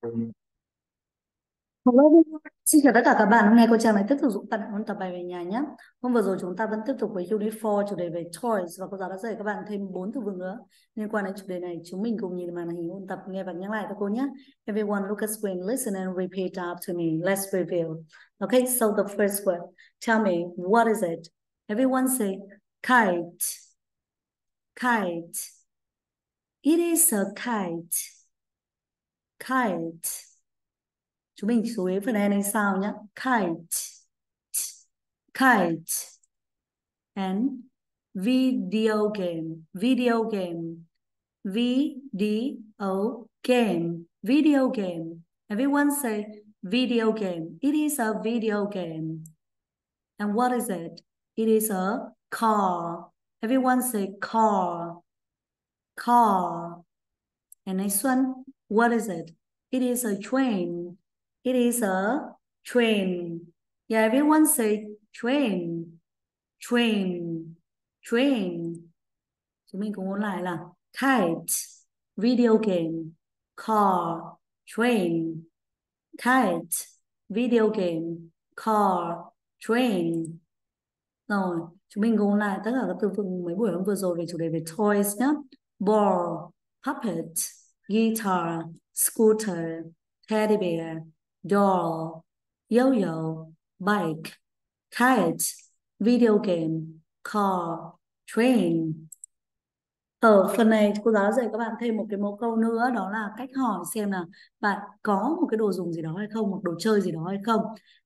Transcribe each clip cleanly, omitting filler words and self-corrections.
Hello everyone. Xin chào tất cả các bạn. Hôm nay cô Trang lại tiếp tục dụng ôn tập bài về nhà nhé. Hôm vừa rồi chúng ta vẫn tiếp tục với Unit 4 chủ đề về toys và cô giáo đã dạy các bạn thêm 4 từ vựng nữa liên quan đến chủ đề này. Chúng mình cùng nhìn màn hình ôn tập nghe và nhắc lại cho cô nhé. Everyone look at screen, listen and repeat after me. Let's review. Okay, so the first word. Tell me, what is it? Everyone say kite. Kite. It is a kite. Kite. Chúng mình chú ý phần này sao nhé. Kite. Kite. And video game. Video game. V-D-O game. Video game. Everyone say video game. It is a video game. And what is it? It is a car. Everyone say car. Car. And next one, what is it? It is a train. It is a train. Yeah, everyone say train. Train. Train. Chúng mình cùng ôn lại là kite, video game, car, train. Kite, video game, car, train. Rồi, chúng mình cùng ôn lại tất cả các từ vựng mấy buổi hôm vừa rồi về chủ đề về toys nhé. Ball, puppet, guitar, scooter, teddy bear, doll, yo-yo, bike, kite, video game, car, train. Ở phần này cô giáo đã dạy các bạn thêm một cái mẫu câu nữa, đó là cách hỏi xem là bạn có một cái đồ dùng gì đó hay không, một đồ chơi gì đó hay không.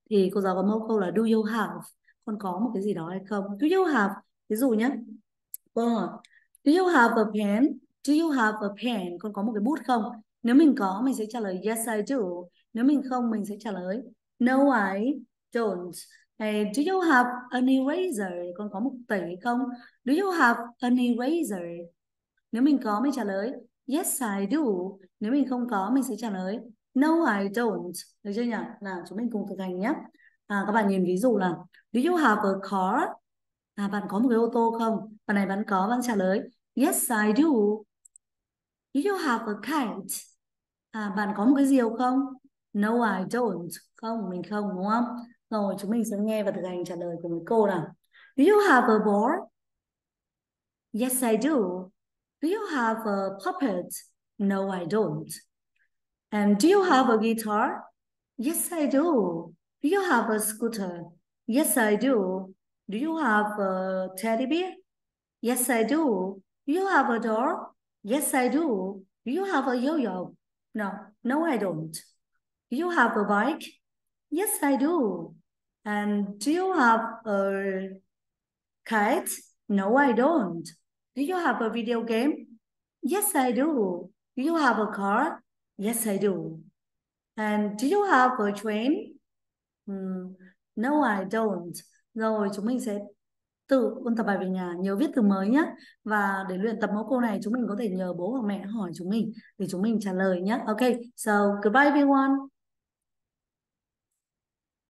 Thì cô giáo có mẫu câu là do you have, con có một cái gì đó hay không. Do you have, ví dụ nhé, cô hỏi do you have a pen? Do you have a pen? Con có một cái bút không? Nếu mình có mình sẽ trả lời yes I do. Nếu mình không mình sẽ trả lời no I don't. Hay do you have an eraser? Con có một tẩy không? Do you have an eraser? Nếu mình có mình trả lời yes I do. Nếu mình không có mình sẽ trả lời no I don't. Được chưa nhỉ? Nào chúng mình cùng thực hành nhé. Các bạn nhìn ví dụ là do you have a car? Bạn có một cái ô tô không? Bạn này bạn có, bạn trả lời yes I do. Do you have a kite? Bạn có một cái diều không? No I don't. Không, mình không, đúng không? Rồi chúng mình sẽ nghe và thực hành trả lời của mấy cô nào. Do you have a ball? Yes I do. Do you have a puppet? No I don't. And do you have a guitar? Yes I do. Do you have a scooter? Yes I do. Do you have a teddy bear? Yes, I do. Do you have a door? Yes, I do. Do you have a yo-yo? No, no, I don't. Do you have a bike? Yes, I do. And do you have a kite? No, I don't. Do you have a video game? Yes, I do. Do you have a car? Yes, I do. And do you have a train? No, I don't. Rồi chúng mình sẽ tự ôn tập bài về nhà, nhớ viết từ mới nhé. Và để luyện tập mẫu câu này chúng mình có thể nhờ bố hoặc mẹ hỏi chúng mình để chúng mình trả lời nhé. Ok, so goodbye everyone.